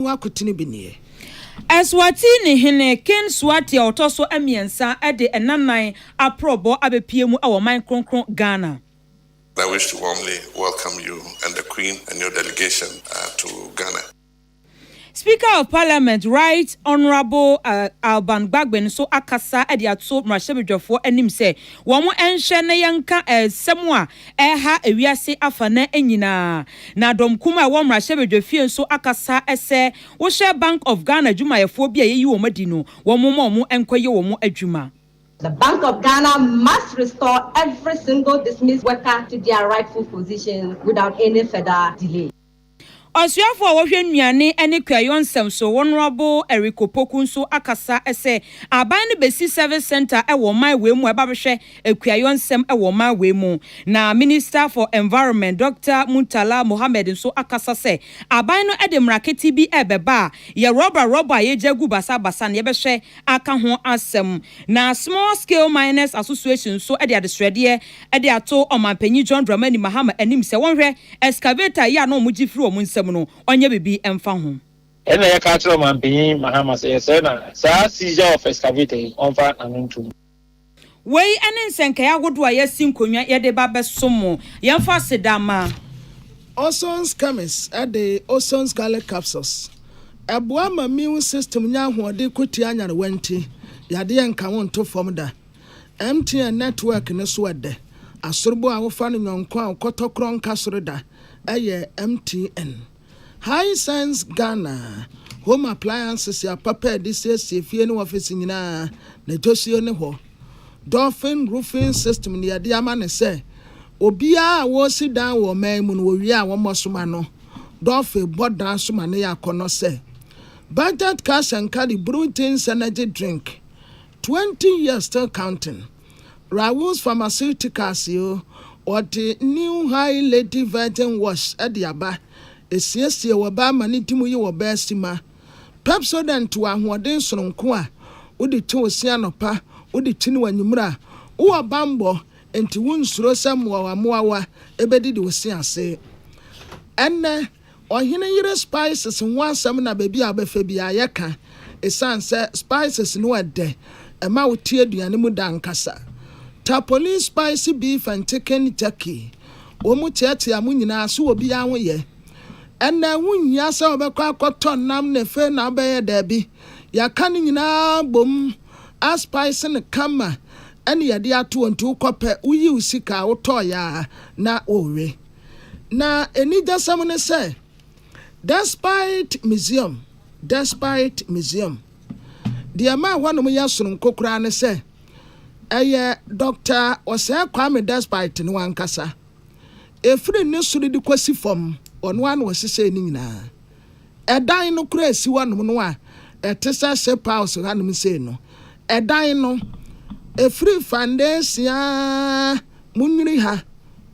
Wakutini binie. Eswatini hene Ken Swati otoso emiensa ede enanai aprobo abepiemu awo man kronkron Ghana. I wish to warmly welcome you and the Queen and your delegation to Ghana. Speaker of Parliament, Right Honorable Alban Gbagben so akasa ediato mrashebedwofo anim se womo enhye ne yanka semwa ha ewiase afane enyina na domkuma wo mrashebedwofie so akasa ese wo share Bank of Ghana adwumayefo bia yeyi wo madi no womo mo enkoye wo mo adwuma. The Bank of Ghana must restore every single dismissed worker to their rightful position without any further delay. Osuafo wohwe nnuane ene kwayonsem so Honorable Eriko Poku so akasa ese aban ne besi service center ewo man we mu ebabehwe ekwayonsem ewo man we mu na Minister for Environment Dr. Muntala Mohammed so akasa se aban no ede mraketi bi ebeba ye rubber ye jagu basa ne yebehwe aka ho asem na Small Scale Miners Association so ede adesrede ede ato omampanyi John Dramani Mahama anim se wonhwe excavator ya no mugifiri omun no onye bibi emfa ho ena ya ka tro man bin Mahama say na sa seizure of excavator on fa anuntu wei ene nsenka ya godo a yasi nkonwa ye de ba besomo yemfa sedama Ozone chemists at the ozone scarlet capsules aboa ma immune system nya hoode kwoti anyare wanti yade enka won to formda MTN network ne so ede asorbo a wo fa no nyonko a kotokro nka soroda eye MTN High Sense Ghana home appliances ya papa this fie no office nyina na tosio ne ho Dolphin roofing system ni ade ama ne se obia wo si dan wo man mu no wi a wo mosoma no Dolphin bodan soma ne yakono se budget cash and carry Brewington's energy drink 20 years still counting Raoul's Pharmaceuticals yo or the new high lady virgin wash at the aba esiesie wo ba mani timu yi wo ba sima Pepsodent to ahoden sononko a wodi to osia nopa wodi tini wanyumra wo bambo enti wunsuro samwa wamoawa ebedi de osia ase enne ohene yire spices ho asam na baby abefa bia yeka esanse spices no ede ema wotie aduane mu dankasa Tapoli spicy beef and chicken jerky omu tiati amunyina so obi ya ho ye ena wunya se obekwa akoton nam ne fe na abaye da bi ya kan nyina bom a spice ne kama ene yade ato ontu kope uyi usika woto ya na owe na eni dasam ne se despite museum the ma hwanom ya soro nkokura ne se eye Dr. Ose Kwame despite no ankasa efiri ne suru di kwasi fom ono an wo sese ni nyina edan no kura si wonom no a etesa shape house hanom se no edan no efiri fandesia munwiri ha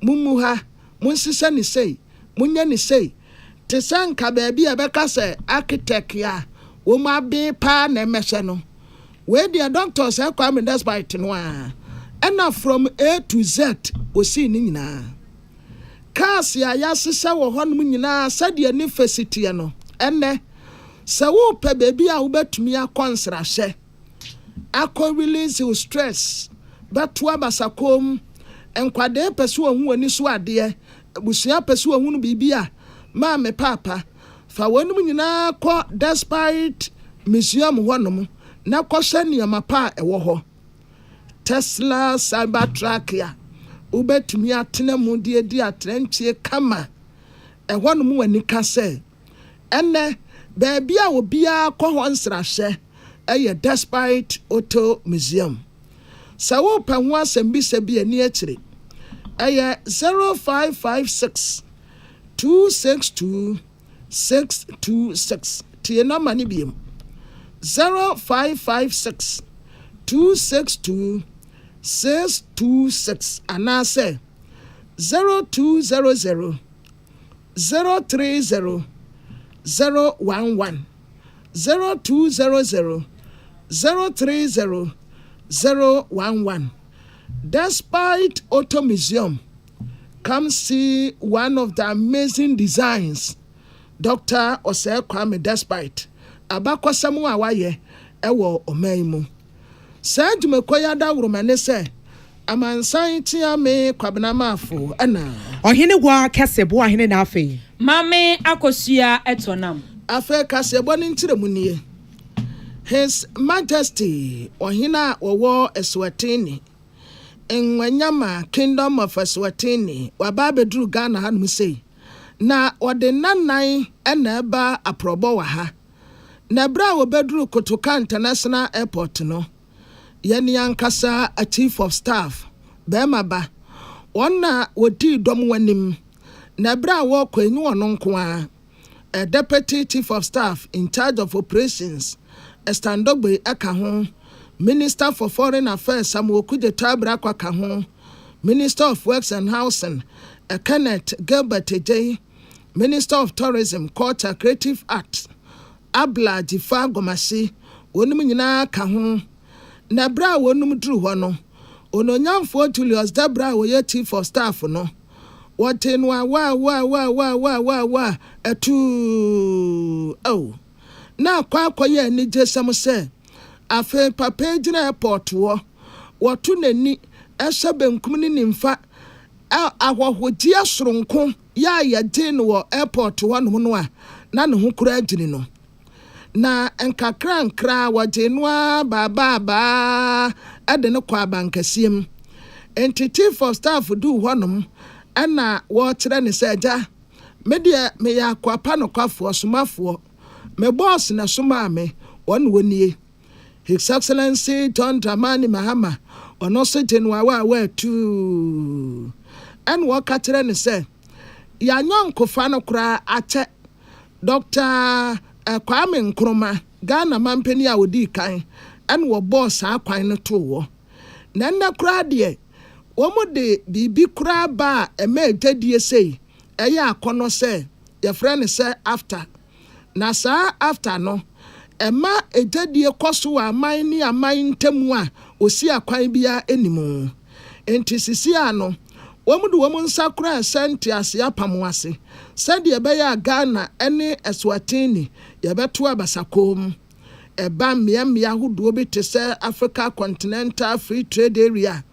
mumu ha munsisa ni sei munya ni sei tesanka baabi abeka se architect ya wo ma be pa na emehye no where the doctors have come despite no and from A to Z osi ni nyina cars ya yasesa wo honum nyina sadia university no enne se wo pe baby a wo betumi akonsra hye akọ release your stress but wa basakom enkwade pese wo hu ani so ade busua pese wo hu no bibia ma me papa fa wonum nyina kọ despite museum honum na kwose niam pa ewo ho Tesla Cybertruck ya ubetumi atena mu die di atrenchie kama ehwo no mu wani ka se enne baby a obia kọ ho nsrahye eye despite auto museum sawo pa ho asem se bi ani akire eye 0556 262 626 tie no mani biem 0556 262 626 anase 0200 030 011 0200 030 011 Despite Auto Museum, come see one of the amazing designs Dr. Osei Kwame despite abakwasam a waye ewo ɔman mu saa dwumakoya da woromane sɛ amansan tia me kwabenamafo ana ɔhene gwa kasebo ahene na afei mame akosua etonam afei kasebo ne ntiremu nie His Majesty ɔhene a wɔwɔ Eswatini Enwanyama Kingdom of Eswatini waba beduru Ghana hanum sei na wɔde nanan ɛna ɛba aprɔbɔ wɔ ha na bra wɔbɛduru Kotoka International Airport no yɛne ankasa a chief of staff bɛrima ba wɔn na wɔdi dɔm w'anim na bra wɔkɔ enyi wɔn nko a deputy chief of staff in charge of operations Estandogbe aka ho Minister for Foreign Affairs Samuel Kudeta Brakwa ka ho Minister of Works and Housing Kenneth Gilbert Ejay Minister of Tourism Culture Creative Arts Abla Jifa Gomasi wonum nyina ka ho na bra wonum duru ho no ononyamfo Julius Debra woyɛ chief of staff no wɔte no wa atu oh na kwakoye ni jesam sɛ afe papa gyina airport wo wɔto n'ani ɛhyɛ benkum ne nimfa ahɔhogye asoronko ya yɛgye no wɔ airport hɔ no a na ne ho kura agyini no na nkakrankra wɔgye no baabaa ɛde no kɔ abankasiem entity for staff do hɔnom ɛna wɔkyerɛ ne sɛ agya media meyɛ akwapa no kwafoɔ somafoɔ me boss na soma me one wonie His Excellency John Dramani Mahama ono so jenwa tu and waka kire ne se ya nyonkofa no kra ache Dr. Kwame Nkrumah Ghana mampani a wodi kan and wo boss akwan no to wo na na kra de wo mo de bibi kra ba e ma agedie sei eya akono se ye friend se after na saa after no ema ejadie koso aman ni aman ntemu a osi akwan bia enimu enti sisi ano womudu womu nsakura senti ase apamo ase sede ebeya Ghana ene Eswatini yebeto abasakom eba mmea huduo bi te se Africa Continental Free Trade Area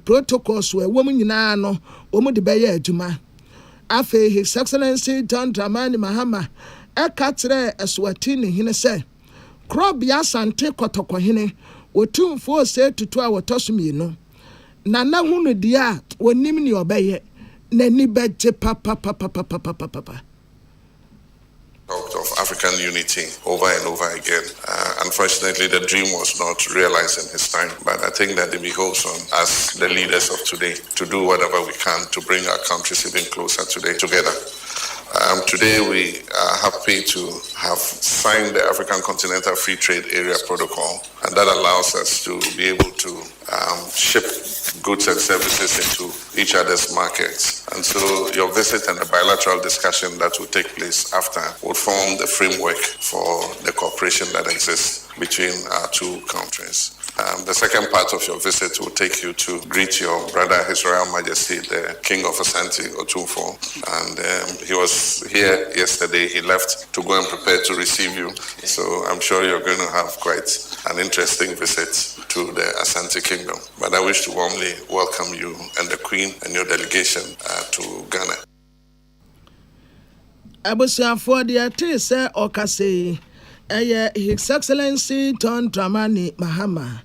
protocols we womu nyina no womu de beya adwuma afe His Excellency John Dramani Mahama Ekatre Eswatini hine se krob ya sante kotoko hine wotumfo se tutu a wotosumi no na na hunu dia wonim ni obeye na ni beje papa of African unity over and over again. Unfortunately, the dream was not realized in his time, but I think that it behoves on us, the leaders of today, to do whatever we can to bring our countries even closer together. Today, we are happy to have signed the African Continental Free Trade Area Protocol, and that allows us to be able to ship goods and services into each other's markets. And so your visit and the bilateral discussion that will take place after will form the framework for the cooperation that exists between our two countries. The second part of your visit will take you to greet your brother, His Royal Majesty, the King of Asante Otumfo. And he was here yesterday. He left to go and prepare to receive you. So I'm sure you're going to have quite an interesting visit to the Asante Kingdom. But I wish to warmly welcome you and the Queen and your delegation to Ghana. Abusiafo de ate se okase His Excellency John Dramani Mahama,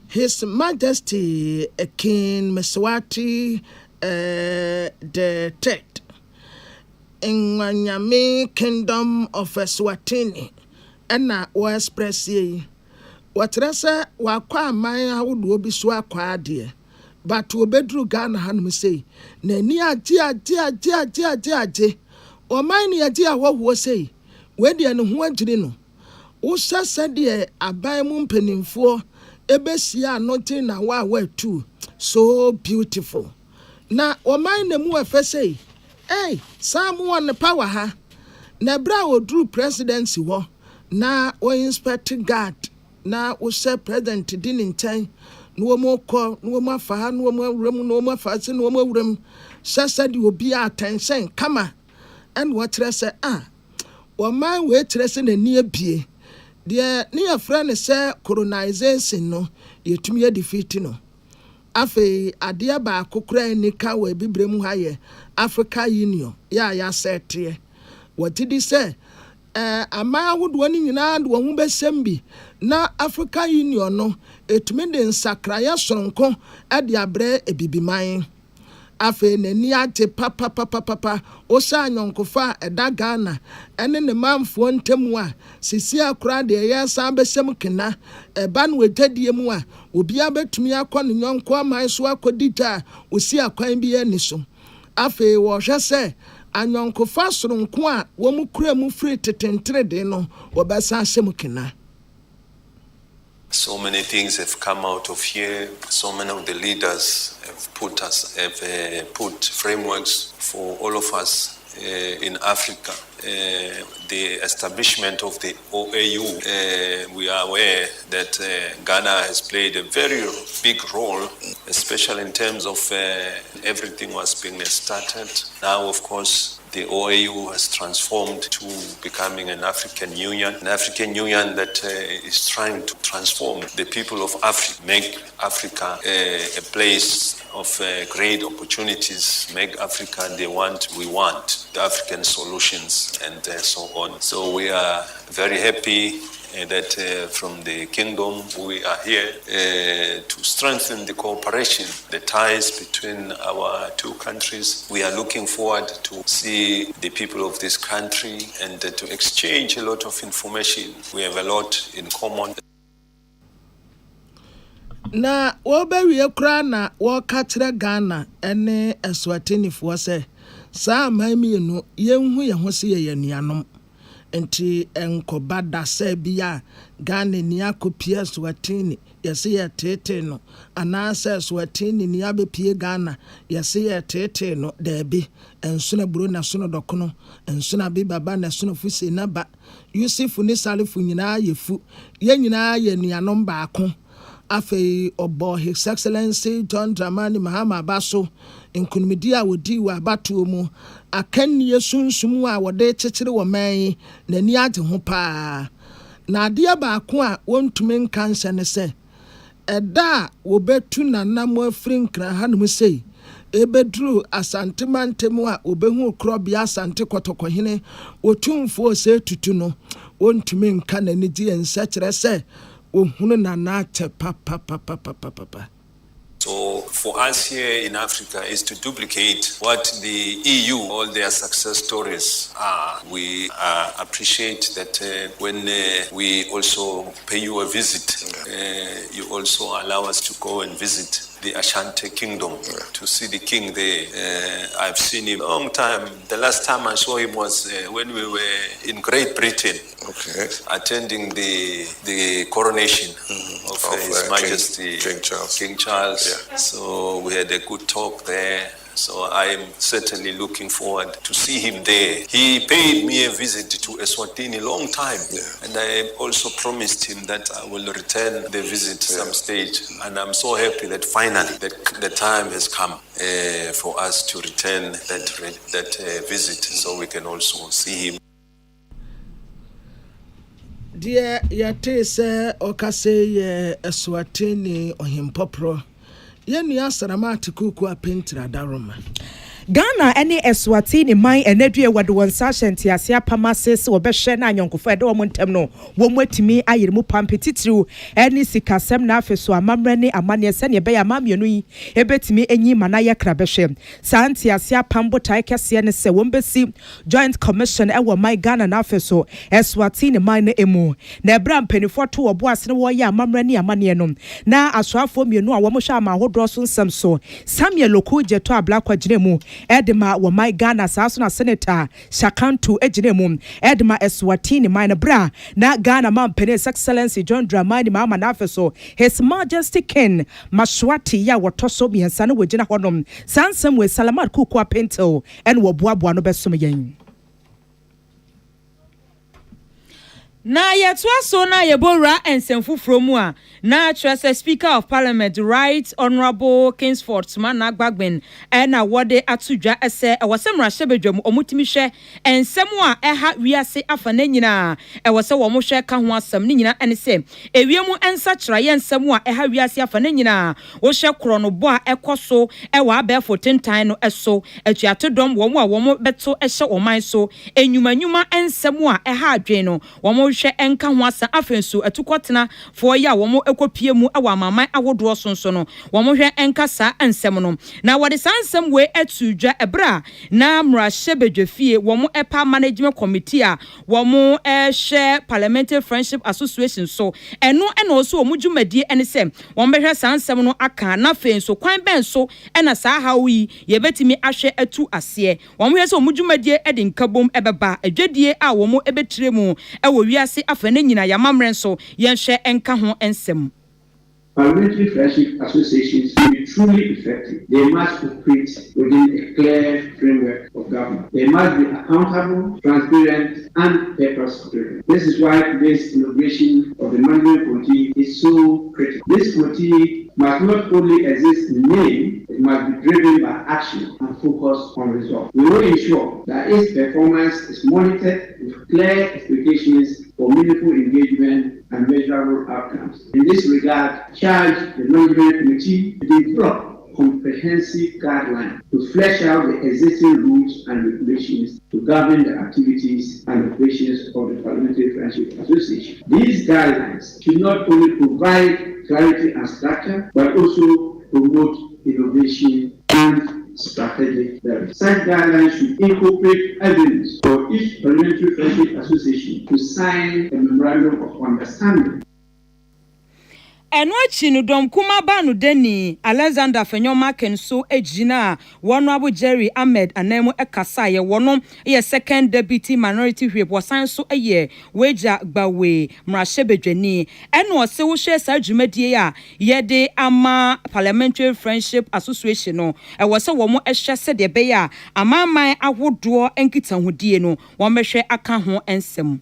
His Majesty King Mswati the Third, Enwanyame Kingdom of Eswatini, ena wa express ye. Watrese wakwa aman awodo obi so akwa ade, but obedru Ghana hanum sei, na ni aje. Oman ni aje ahwo sei, we de no ho agire no. Usa said abai mu mpanimfo ebesia anote na wa tu so beautiful na oman na mu afese samu on power ha na bra odru presidency ho na o inspect guard na o se president din nchen no mo ko no mo afa ha no mo awrem no mo afa se no mo awrem sasa di obi attention kama and what say wɔman wei kyerɛ sɛ n'ani abie deɛ ne yɛfrɛ no sɛ colonization no yɛtumi yɛ defeat no afei adeɛ baako koraa nika wɔ abibire mu ha yɛ Africa Union yɛ a yɛasɛteɛ wɔte di sɛ ama ahodoɔ no nyinaa de wɔn ho bɛsɛm bi na Africa Union no ɛtumi de nsakrayɛ soronko de abrɛ ebibiman afei n'ani agye papapapapa ɔhyɛ anyɔnkofa a ɛda Ghana ɛne ne manfoɔ ntam a sisi akora deɛ ɛyɛ san bɛsɛm kena ɛba no wɔgyadie mu a obiara bɛtumi akɔ ne nyɔnko aman so akɔdi gya a osi akwan bi ani so afei wɔhwɛ sɛ anyɔnkofa soronko a wɔn kura mu firi tetentrede no wɔbɛsa ahyɛ mu kena. So many things have come out of here. So many of the leaders have put frameworks for all of us in Africa. The establishment of the OAU, we are aware that Ghana has played a very big role, especially in terms of everything was being started. Now, of course, the OAU has transformed to becoming an African Union that is trying to transform the people of Africa, make Africa a place of great opportunities, make Africa the one we want, the African solutions, and so on. So we are very happy that from the kingdom we are here to strengthen the cooperation, the ties between our two countries. We are looking forward to see the people of this country and to exchange a lot of information. We have a lot in common. Na wobewie kra na woka kyerɛ Ghana ene Eswatini fo sɛ saa mami no yenhu ye ho se ye nuanom enti enkoba da sɛ bia Ghana ni akopia Eswatini yɛse yɛ tete no anaasɛ Eswatini ni abepie Ghana yɛse yɛ tete no daabi ensuna buru na sono dɔkono ensuna bi baba na sono fusi na ba Yusuf ni Salifu nyinaa yefu ye nyinaa ye nuanom baako afei obo His Excellency John Dramani Mahama Baso nkunimidi a wodi wa abatoɔ mu Akan nie sunsumu a wɔde kyekyere wɔ man n'ani agye ho paa na adeɛ baako a wɔntumi nka nhyɛ ne sɛ ɛda a wɔbɛtu nanam afiri nkra hanom sei ebeduru asante mantemu a obehu krɔbea asante kɔtɔkɔhene otumfo sɛ tutu no wɔntumi nka n'ani gye nsakyerɛ sɛ So for us here in Africa is to duplicate what the EU, all their success stories are. We appreciate that when we also pay you a visit, you also allow us to go and visit the Ashanti Kingdom to see the king there. I've seen him a long time. The last time I saw him was when we were in Great Britain, attending the coronation of His Majesty King Charles. Yeah. So we had a good talk there. So I'm certainly looking forward to see him there. He paid me a visit to Eswatini long time, and I also promised him that I will return the visit some stage. And I'm so happy that finally the time has come for us to return that visit, so we can also see him. Dear yate se okase ye Eswatini ohimpopro yenu asaramati kuku apentira daroma Ghana any Eswatini mai enedue wade wonsa hyente ase apamases obehwe na anyonkofo ede wo ntem no wo mwatimi ayere mu pampetitiriu eni sikasem na afeso amamre ne amane se ne be ya mamienu yi ebetimi enyi mana ye krabehwe santi ase apambo tai kese ne se wombesi joint commission e wo mai Ghana na afeso Eswatini mai ne emu na ebra mpanifo to obo ase ne wo ye amamre ne amane no na asoafo mienu a wo mo hwa amahodro so nsem so Samuel Okuje to ablakwa giremu Edema wa my Ghana saso na senator Shakantu ejinemu Edema Eswatini mine bra na Ghana mampene His Excellency John Dramani Mahama na afeso His Majesty King Mashwati ya wotoso miensa na wejina honom sansem we Salamat Kuku Pentel en wo boaboa no besom yen Na yɛtoa so na yɛbɔwura nsɛmfo from a na kyerɛ Speaker of Parliament Right Honourable Kingsford Sumana Gbagben ɛna wɔde ato dwa ɛsɛ ɛwɔ sɛ mmarahyɛbadwam ɔmotumi hwɛ nsɛm a ɛha wiase afa na nyinaa ɛwɔ sɛ wɔn hwɛ ka ho asɛm ne nyinaa ɛne sɛ ewiem nsakyera yɛ nsɛm a ɛha wiase afa na nyinaa wɔhwɛ korɔnobɔ a ɛkɔ so ɛwɔ abɛɛfo tentan no ɛso atuato dɔm wɔn a wɔn bɛto ɛhyɛ ɔman so enyumanyuma nsɛm a ɛha adwen no wɔn hwɛ enka ho asa afenso atukɔtena fo ya wɔn ekopie mu ɛwɔ amaman awodoɔ sonso no wɔn hwɛ enka saa nsɛm no na wɔde saa nsɛm we atu dwa ebra na mmarahyɛ bedwafie wɔn ɛpa management committee a wɔn ɛhwɛ Parliamentary Friendship Association so ɛno ɛna ɔso wɔn dwumadie ɛne sɛ wɔn bɛhwɛ saa nsɛm no aka na afenso kwan bɛn so ɛna saa hawo yi yɛbɛtumi ahwɛ atu aseɛ wɔn hwɛ sɛ wɔn dwumadie ɛde nkabom ɛbɛba adwadie a wɔn ɛbɛtire mu ɛwɔ wiase afane nyina yamamren so yenhwe enka ho ensem. Parliamentary Friendship Associations to be truly effective, they must operate within a clear framework of government. They must be accountable, transparent, and purpose-driven. This is why today's inauguration of the Management Committee is so critical. This committee must not only exist in name, it must be driven by action and focus on results. We will ensure that its performance is monitored with clear expectations for meaningful engagement and measurable outcomes. In this regard, charge the Management Committee to develop comprehensive guidelines to flesh out the existing rules and regulations to govern the activities and operations of the Parliamentary Friendship Association. These guidelines should not only provide clarity and structure, but also promote innovation and strategic level. Such guidelines should incorporate evidence for each Parliamentary Friendship Association to sign a memorandum of understanding. Eno achi no dom kuma ba no deni Alexander Fenyoma Kenso ejina Honorable Jerry Ahmed anemo ekasa ye wono ye second deputy minority whip wasan so eye weja gbawe mrahye eno ose wo hwe sa dwumadie a ye de ama Parliamentary Friendship Association no e wo se wo mo ehwe se de be ya amaman ahodo enkitahodie no wo mehwe aka ho ensem.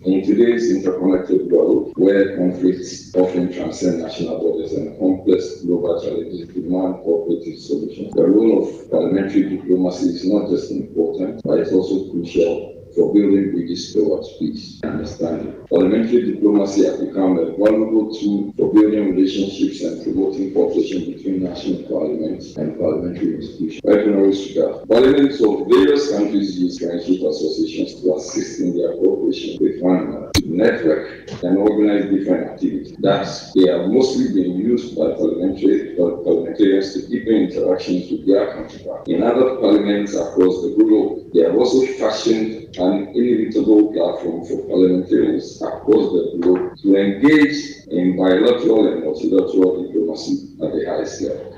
In today's interconnected world, where conflicts often transcend national borders and complex global challenges demand cooperative solutions, the role of parliamentary diplomacy is not just important, but it's also crucial for building bridges towards peace and understanding. Parliamentary diplomacy has become a valuable tool for building relationships and promoting cooperation between national parliaments and parliamentary institutions. Parliaments of various countries use friendship associations to assist in their cooperation with one another, network, and organize different activities. Thus, they have mostly been used by parliamentarians to deepen interactions with their counterparts. In other parliaments across the globe, they have also fashioned an inevitable platform for parliamentarians across the globe to engage in bilateral and multilateral diplomacy at the highest level.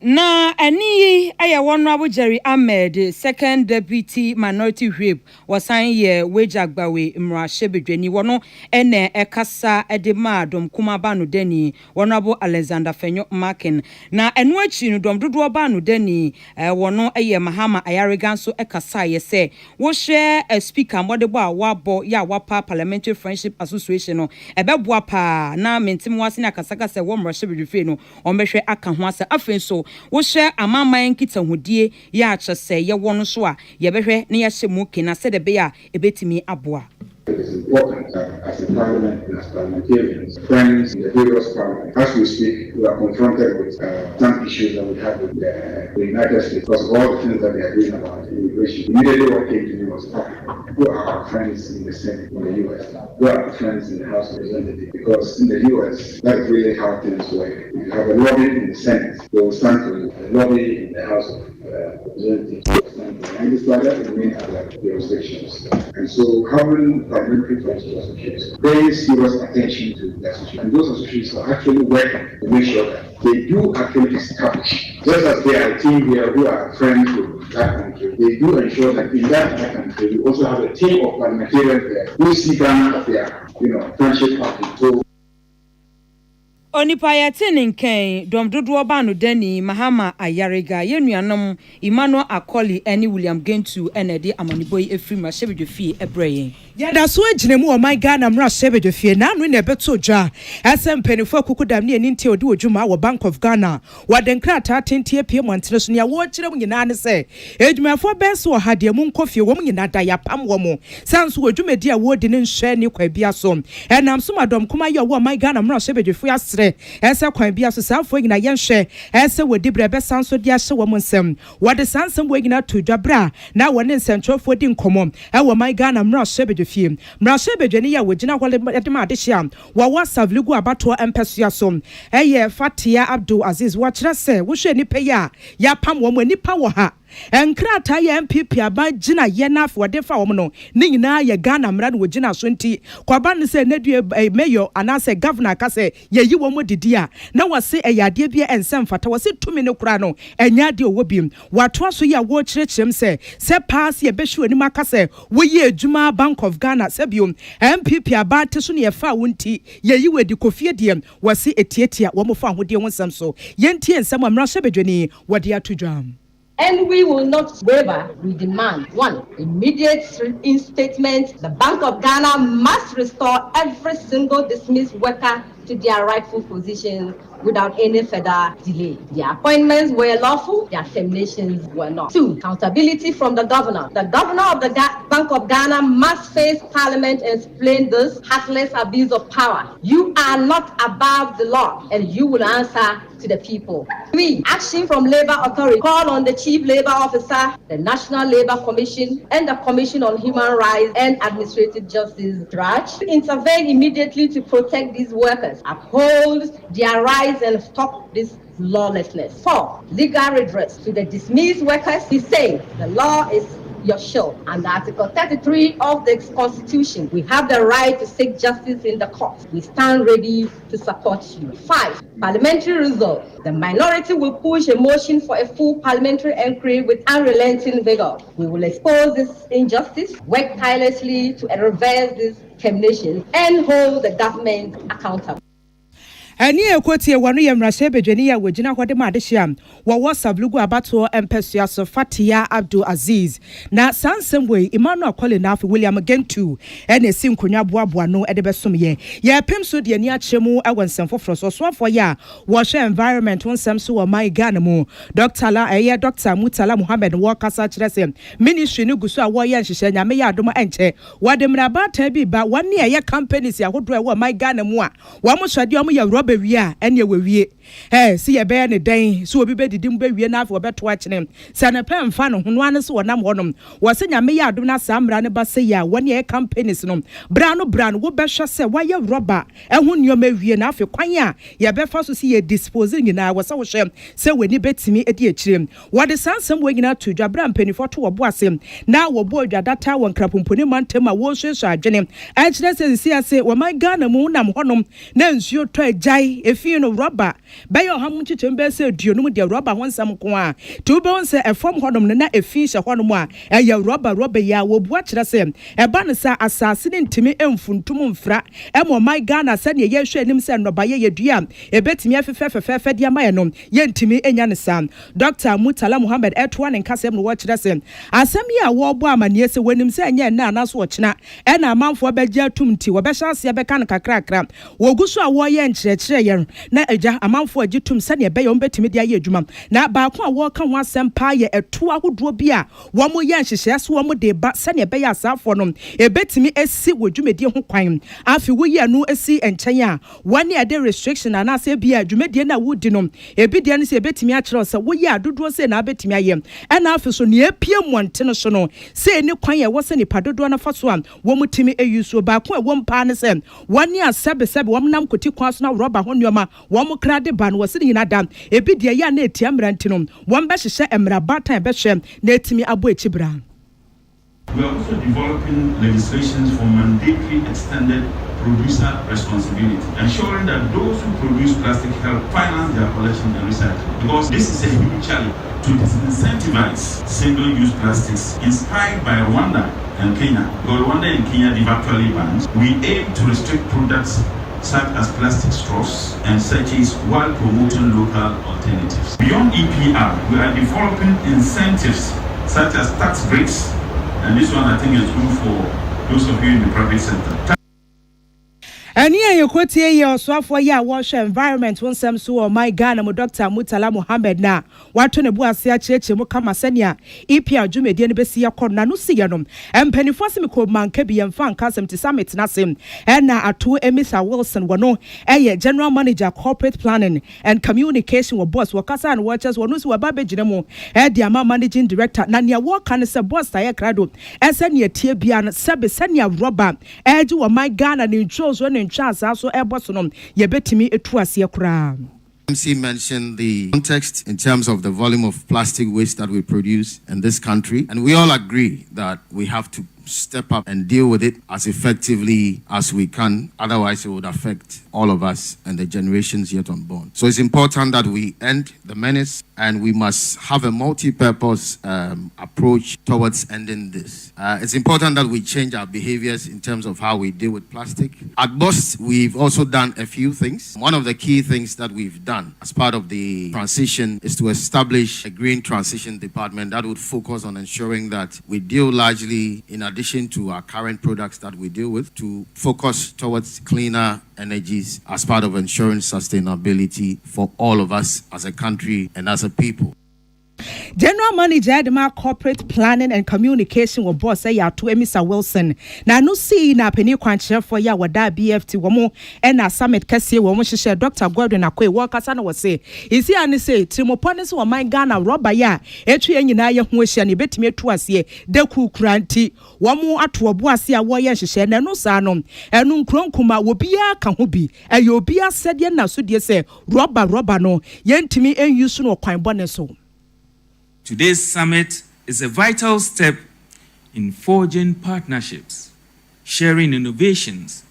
Na ani aya Honorable Jerry Ahmed second deputy minority whip wasan ye wejagbawe mrahye wono ene ekasa edema dom kuma ba no deni Honorable Alexander Fenyoma Ken na enu achi no dom dodo ba no deni wono eye Mahama Ayarigan so ekasa ye se wo hwe a speaker modebo a wabo ya wapa Parliamentary Friendship Association no ebeboa pa na mentim wase na kasaka se wo mrahye no omehwe aka ho asa afenso wo hye amaman nkitahodie ya achese ye wono so a ye behwe na ye hye mu kina se de be a ebetimi aboa. It is important that as a parliament and as parliamentarians, friends in the various parliaments, as we speak, we are confronted with some issues that we have with the United States because of all the things that they are doing about immigration. Immediately what came to me was, who are our friends in the Senate in the U.S.? Who are our friends in the House of Representatives? Because in the U.S., that's really how things work. If you have a lobby in the Senate, they will stand for you. A lobby in the House of Representatives will stand for you. And it's like that in many other jurisdictions. And so having Parliamentary Friendship Associations paying serious attention to the association. And those associations are actually working to make sure that they do actually establish, just as they are a team here who are friends with that country, they do ensure that in that country we also have a team of parliamentarians there who see Ghana as their, friendship party. So Onipa yɛte ne nkɛn dɔm dodoɔ ba no dani Mahama Ayarega yenuanom Emmanuel Akoli ene William Gentu ene de amaniboi efiri Mashebedwefie ebreye. Yada so egyina mu o my Ghana mra Mashebedwefie na anu na beto dwa asem penifo kukudam ne nti odi odwuma wo Bank of Ghana wade nkrata tentie pie montre so ne wo kyerɛ mu nyina ne sɛ edwumafo benso ha de mu nkofie wo mu nyina da yapam wo mu sanso odwumadi a wo di ne nhwɛ ne kwa bia so enam so madom kuma ye wo my Ghana mra Mashebedwefie asre ese kwan bia so sanfo nyina yenhwɛ ese wodi brebe sanso de ahye wo nsem wode sansem wo nyina to dwabra na wone nsɛntwofo di nkomom wo my Ghana mra Mashebedwefie Mashebedwe ne ya wogina hole de ma de hia wo wasavligu abato empesua so Fatia Abdul Aziz wa kyerɛ sɛ wo hwɛ nipa ya pam wo mu nipa wo ha enkrata ya MPP aba gina ye na afo de fa wo no ne nyina ye Ghana mra no wogina so nti kwaba ne se nedue mayor anase governor ka se ye yi wo mo didi a na wase eyade bia ensem fata wase tumi ne kura no enya de owo bim wato so ya wo kyerɛkyerɛm se pass ye behwe ani maka se wo ye adwuma Bank of Ghana se biom MPP aba te so ne ye fa wo nti ye yi wedi kofie de wase etietia wo mo fa ahode wo nsem so ye ntie nsem amra Mashebedweni wode atodwam. And we will not waver. We demand, 1, immediate reinstatement. The Bank of Ghana must restore every single dismissed worker to their rightful position without any further delay. Their appointments were lawful, their terminations were not. 2, accountability from the governor. The governor of the Bank of Ghana must face Parliament and explain this heartless abuse of power. You are not above the law and you will answer to the people. 3, action from Labour Authority. Call on the Chief Labour Officer, the National Labour Commission, and the Commission on Human Rights and Administrative Justice DRAJ to intervene immediately to protect these workers, uphold their rights, and stop this lawlessness. 4, legal redress to the dismissed workers. He says the law is your shield. Under Article 33 of the Constitution, we have the right to seek justice in the court. We stand ready to support you. 5, parliamentary result. The minority will push a motion for a full parliamentary inquiry with unrelenting vigor. We will expose this injustice, work tirelessly to reverse this termination, and hold the government accountable. Ani ekotie wanu ye Mashebedweni ya wogina hode ma de hia wo sablugu abato empesua so Fatia Abdul Aziz na sansem we Emmanuel Akoli na afi William Gentu ene si nkonwa boaboa no de besom ye pem so de ani akyemu ewo nsemfoforo so afo ya wo hwe environment wonsem so wo my Ghana mu Dr. Mutala Muhammad wo kasa kyerese ministry ni guso a wo ye nhyehyɛ nyame ya adom enche wo de mrabata bi ba wone ye companies ya hodo e wo my Ghana mu a wo mo hwade wo ye roba wia ene wewie si ye be ne dan so obi be didim be wie na afo beto akyene se ne pem fa no hono ane so wonam honom wo se nyame ya adom na samra ne ba se ya wone ye companies no bra no wo be hwe se wa ye roba ehun nyoma wie na afi kwan a ye be fa so se ye dispose nyina wo se wo hwe se weni betimi edi akyire wo de sansem wo nyina to dwabra mpanifo to wo bo asem na wo bo dwadata wo nkrapomponi mantem a wo hwe so adwene akyire se si ase wo my Ghana mu nam honom na nsuo to agya efi no rubber bayo ham chichem be se duonum de rubber honsam ko a to be on se efom hodom na efi hye hodom a eye rubber ya wo bua kire se eba ne sa asase ne ntimi emfuntum mfra emo my Ghana se ne ye hwe anim se noba ye dua ebetimi afefefefe de amaye no ye ntimi enya ne sa Dr. Mutala Muhammad etwa ne nkasem no wo kire se asem ye a wo bo amane se wanim se enya na anaso wo kina e na amanfo be gya tumti wo be hyase be kan kakrakra wo guso a wo ye nkyerɛkyerɛ ye na eja amanfo agitum sane be ye ombetimi de aye adwuma na baako a wo ka ho asem pa ye eto ahodoɔ bi a wo mo ye nhyehyɛ so wo mo de ba sane be ye asafo no ebetimi esi wo dwumedie ho kwan afi wo ye no esi enkyɛn a wone ade restriction ana se bia dwumedie na wo di no ebi de ne se ebetimi a kyerɛ se wo ye adodoɔ se na abetimi aye ɛna afi so ne apie monte no so no se ni kwan ye wo se ni padodoɔ na fa so a wo mutimi eyuso baako a wo mpa ne se wone asebe wo nam koti kwan so na roba ho nneoma wo mo krade ba no wo se ni na da ebi de ya na etia mranti no wo mba hyehyɛ emra batan be hwɛ na etimi abo ekibra. We are also developing legislations for mandatory extended producer responsibility, ensuring that those who produce plastic help finance their collection and recycling. Because this is a huge challenge to disincentivize single-use plastics inspired by Rwanda and Kenya. Because Rwanda and Kenya have actually banned. We aim to restrict products such as plastic straws and sachets while promoting local alternatives. Beyond EPR, we are developing incentives such as tax breaks, and this one I think is good for those of you in the private sector. And here you could hear your software ya wash environment one sem so my Ghana mo Dr. Mutala Mohammed na wato ne buase acheche mu kama senia EPR dwumedie ne besi yakon na no si yanom empanifo se me ko manka bi yemfa nka asem ti summit na sem na ato Emisa Wilson wono general manager corporate planning and communication wo boss wo kasa and watchers wono si waba begine mu the ama managing director na ne wo kan se boss taye krado senia tie bia no sebe senia rubber eji wo my Ghana ne chose chance also ebosonom yebetimi etu ase kura. MC mentioned the context in terms of the volume of plastic waste that we produce in this country, and we all agree that we have to step up and deal with it as effectively as we can. Otherwise, it would affect all of us and the generations yet unborn. So it's important that we end the menace, and we must have a multi-purpose approach towards ending this. It's important that we change our behaviors in terms of how we deal with plastic. At BOST, we've also done a few things. One of the key things that we've done as part of the transition is to establish a green transition department that would focus on ensuring that we deal largely, in addition to our current products that we deal with, to focus towards cleaner energies as part of ensuring sustainability for all of us as a country and as a people. General Manager Edema Corporate Planning and Communication wo boss ya to Emisa Wilson na no see na peni kwanche for ya wada BFT wo mo na summit kase wo mo hye Dr. Gordon Akwe wo kasa na wo say isi ani say Trimoponis wo man Ghana rubber ya etu nyina ye ho hye na betimi etu ase da kukranti wo mo ato obo ase a wo ye hye na no sa no enu nkronkuma wo bia ka ho bi ayo bia sede na so de say rubber no yentimi enyu so no kwan bone so. Today's summit is a vital step in forging partnerships, sharing innovations,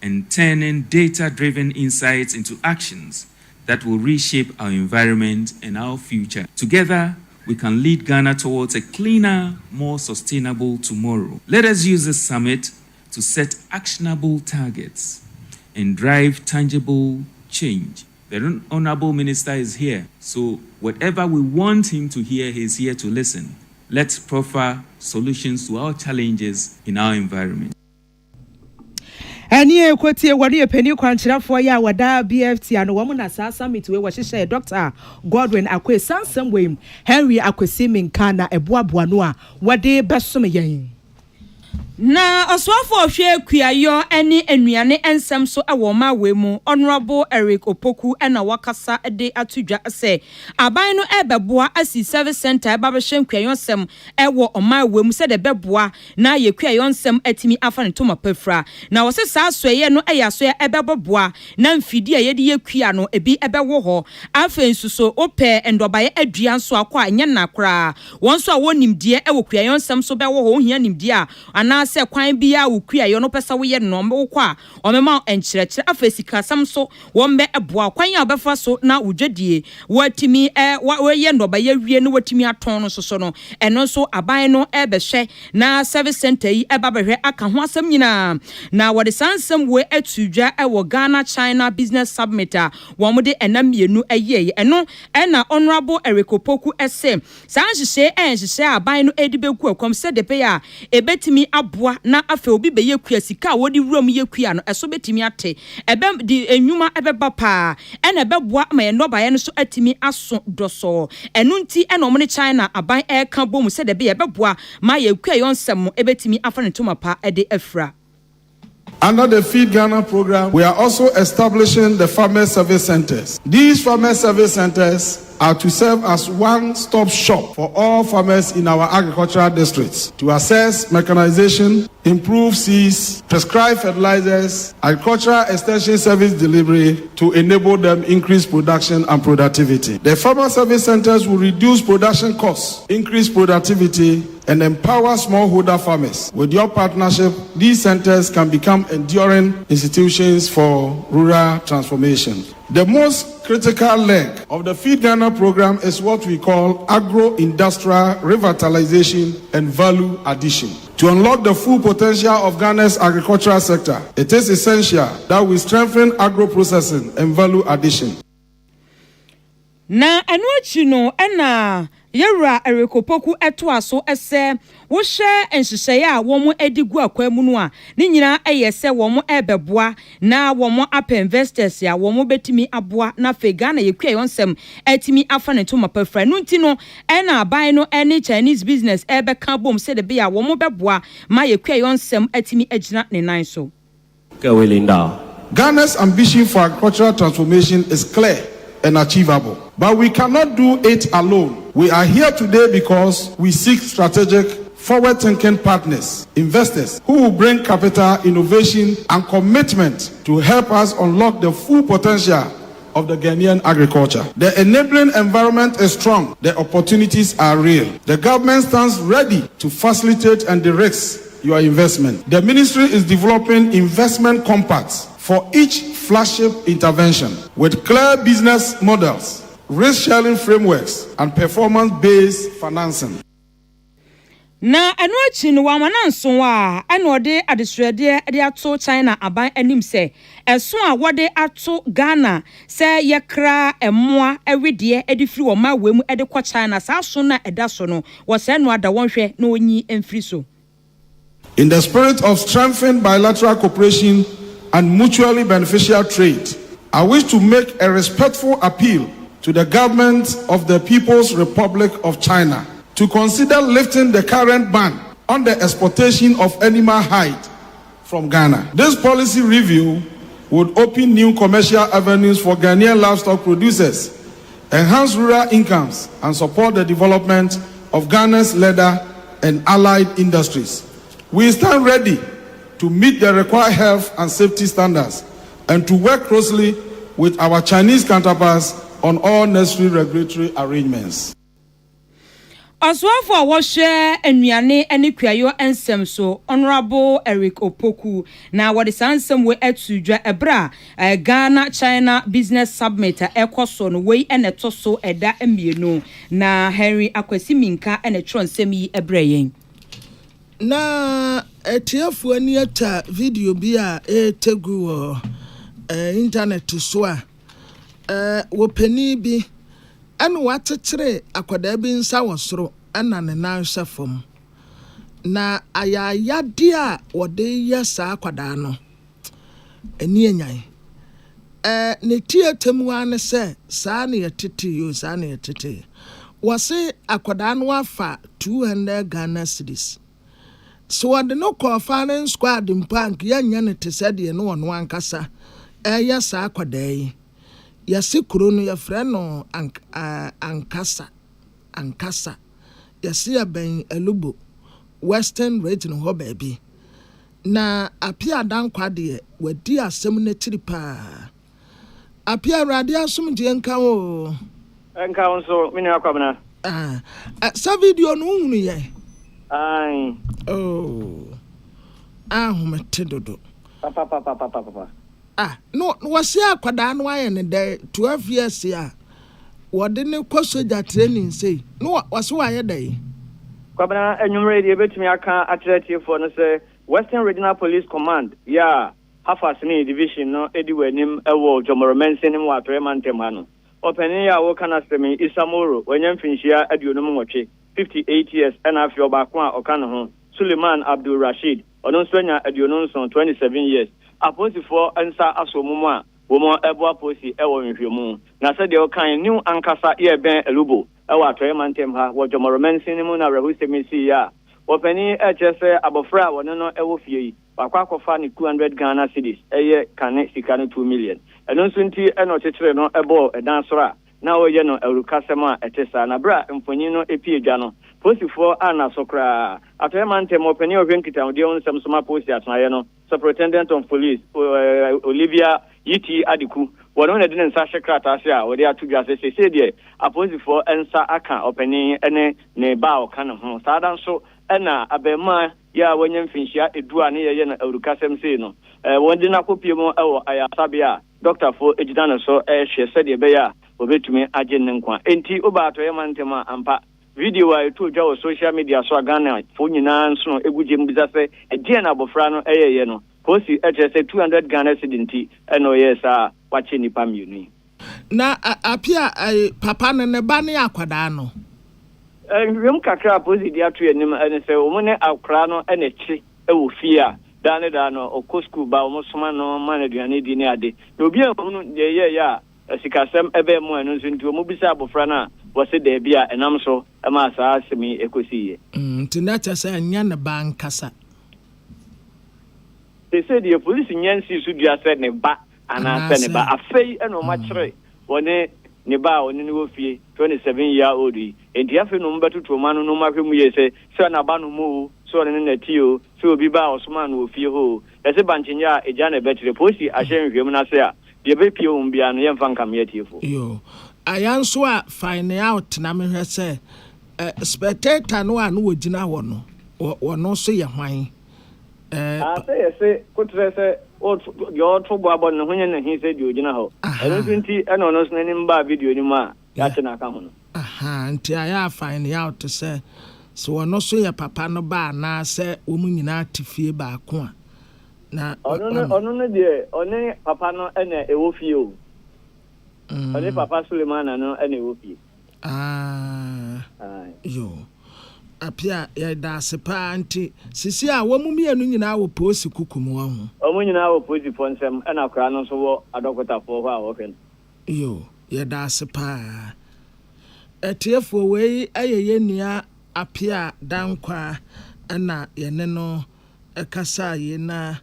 and turning data-driven insights into actions that will reshape our environment and our future. Together, we can lead Ghana towards a cleaner, more sustainable tomorrow. Let us use this summit to set actionable targets and drive tangible change. The Honorable Minister is here, so whatever we want him to hear, he's here to listen. Let's proffer solutions to our challenges in our environment. Any equity wadi penny kwanchira for ya wada BFT and woman as a summit we was Dr. Gordon Akwe Sansam Wim Henry Akwesi Minkana Ebuabuanoa wade besome yen. Na oswafo hwe kuayo ene enuane ensem so ewo ma we mu Honorable Eric Opoku ena wakasa de atudwa se aban no ebeboa asi service center ebabehye kuayo nsem ewo oma we mu se de beboa na ye kuayo nsem atimi afa ne toma pafra na wo se sa soye no eyaso ebeboboa na mfidi a ye de ye kua no ebi ebewo ho afa nsuso ope endobaye adua nso akwa anya na kra won so a wonimdie ewo kuayo nsem so bewo ho ohia nimdie a ana se kwan bia ukua yo no pesa wo ye no kwa omema enkyerɛkyerɛ afesika sam so wombe eboa kwan ya obefa so na udwadie watimi wo ye ndoba ye wie no watimi aton no so no eno so aban no ebehwe na service center yi ebabehwe aka ho asam nyina na wode sansam we atudwa ewo Ghana China Business Summit a wo mo de enamienu ayeye eno na Honorable Eric Opoku ese sanhyehyɛ enhyehyɛ aban no edibeku akom se de pe ya ebetimi aboa na afa obi be ye kua sika wodi wuram ye kua no eso betimi ate ebe di enwuma ebeba pa ena ebeboa ma ye ndoba ye no so atimi aso doso enu nti ena omo ne China aban eka bom se de be ebeboa ma ye kua yonsem ebetimi afa ne toma pa ede afra. Under the Feed Ghana program, we are also establishing the farmer service centers. These farmer service centers are to serve as one-stop shop for all farmers in our agricultural districts to assess mechanization, improve seeds, prescribe fertilizers, agricultural extension service delivery to enable them increase production and productivity. The farmer service centers will reduce production costs, increase productivity, and empower smallholder farmers. With your partnership, these centers can become enduring institutions for rural transformation. The most critical leg of the Feed Ghana program is what we call agro-industrial revitalization and value addition. To unlock the full potential of Ghana's agricultural sector, it is essential that we strengthen agro-processing and value addition. Na anuachi no ena yewra erikopoku eto aso ese wo hye enhyehyeye a wo edigu akwamu no a ne nyina eyese wo ebeboa na wo apa investors ya wo betimi aboa na fe Ghana yekua yonsem etimi afa ne to mapafra no nti no ena aban no ene Chinese business ebeka bom se de be ya wo beboa ma yekua yonsem etimi agina ne nan so. Ghana's ambition for agricultural transformation is clear and achievable. But we cannot do it alone. We are here today because we seek strategic, forward-thinking partners, investors, who will bring capital, innovation, and commitment to help us unlock the full potential of the Ghanaian agriculture. The enabling environment is strong. The opportunities are real. The government stands ready to facilitate and de-risk your investment. The ministry is developing investment compacts for each flagship intervention with clear business models, risk-sharing frameworks, and performance-based financing. Na anuachi no wamananso a anode adesrede de ato China aban anim se eso a wode ato Ghana se yekra emoa ewede edifiri wo ma wemu ede kwa China sa so na eda so no wo se no ada wonhwe na onyi emfiri so. In the spirit of strengthened bilateral cooperation and mutually beneficial trade, I wish to make a respectful appeal to the government of the People's Republic of China to consider lifting the current ban on the exportation of animal hide from Ghana. This policy review would open new commercial avenues for Ghanaian livestock producers, enhance rural incomes, and support the development of Ghana's leather and allied industries. We stand ready to meet the required health and safety standards and to work closely with our Chinese counterparts on all necessary regulatory arrangements. Aswafo a wo hye anuane ene kwayo ensem so Honorable Eric Opoku na wode sansem we atudwa ebra Ghana China Business Summit ekoso no we ene toso eda emienu na Henry Akwasi Minka ene tronsem yi ebra yen na etiafu ani ata video bi a etegu internet so a wo pani bi anu watetere akwada bi nsa wosoro ana ne nan hwefom na ayayade a wode yesa akwada no eni enyan ne tietemu ane se saa ne yetete yo saa ne yetete wose akwada no afa 200 Ghana cedis. So what the no conference squad in Pank, young Yanity said, you know, on one cassa. Yes, aquaday. Yasi Kuruno, your friend, no, and cassa. Yasi a bang a lubu, Western region, ho baby. Na appear down quadia, where dear seminary pa. Appear radia sum jianka. And council, Mina Commoner. Sa video no ye. Aye. Oh. Metedodo. Papa. No, was ya kwada no aye ne dey 12 years ya. Wode ne kosoja training say. No, was why dey. Kwabena enyumre de betumi aka atrete for no say Western Regional Police Command. Yeah, Hafasini division no edi wanim ewo Jomoro mensenim wa Parliamentary hano. Openi ya wo kana semi Isamoro wenyam finhia aduonum nwotwe 58 years and after Obakwa Okan Suleiman Abdul Rashid, Onoswenya Adiononson 27 years. Aposi for Ansa Asomuma, Womo Eboa Posi, Ewo Mfiumu. Na said the Okan new Ankasa ear ben elubo, Ewa Tremantemha, what Jomoromen Cinemuna Rahustemisi ya. Openi HSA Abofra, Wanono Ewofie, Bakwako Fani 200 Ghana cedis, Eye Kane Sikano 2 million. And Onsunti Enotitre no Ebo, a dansora. Now we know Erukasema etesa na bra mfonino epie dwa posi for ana sokra atemante mo peni ovenkita odi on sam soma posi atnaye no superintendent of police Olivia Yiti Adiku wono na de nsa hyekrata ase a wode atudwa se de aposi for ensa aka openi ene ne ba o kan ho sada so ena abema ya wonyam finhia edu ane ye na Erukasem sei no wonde na kopie mo ewo ayasabia doctor for ejidana so hwe said ye be ya obetumi agye ne nkwa enti obato ye mantema ampa video a to dwa social media so Ghana fo nyina nso no eguje mbisa se ejie na abofra no eyeye no posi eche se 200 Ghana cedi eno yes a wache nipa miuni na apia papa ne ba ne akwada no wiem kakra posi dia to enim ene se wo ne akra no ene chi ewo fie a dane da no okosku ba wo soma no manaduane di ne ade na obi ahunu ye ya sikasem ebe mu enu nso nti wo bisa abofra na wose da bia enam so ma saa asemi ekosiye ntina chasa nya ne ba nkasa they said the police nyansi su dua se ne ba ana se ne ba afei eno ma kire woni ne ba woni ne wo fie 27-year-old yi enti afei no mbatutu ma no ma hwemu ye se na ba no mu so ne na tio so obi ba osoma no fie ho ese banchinya eja na betire police ahye nhwem na se a de be pie umbia no yemfa nkam ye tiefo yo ayanso a find out na me hwe se spectator no a no wogina wo no wo so ye hwan say kutre se o yo to bo abon no hunye na hin se di ogina ho eno nti eno no so nanim ba video ni ma ya che na aka ho no nti aya find out se so wo so ye papa no ba na se wo mu nyina atifie ba ko a na ono no de one papa no ene ewo fie o one papa Sulemana no ene ewo fie yo apia ya da sepa anti sisi a wo mu mienu nyina wo posi kukum wa ho omu nyina wo posi fonsem ena kra no so wo adokota fo ho a wo ken yo ya da sepa etiefo we ayeye nua apia dankwa na yene no ekasa ye na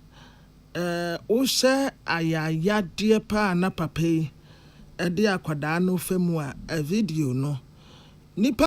wo se ayaya de pa na papa yi ede akwada no femu a video no nipa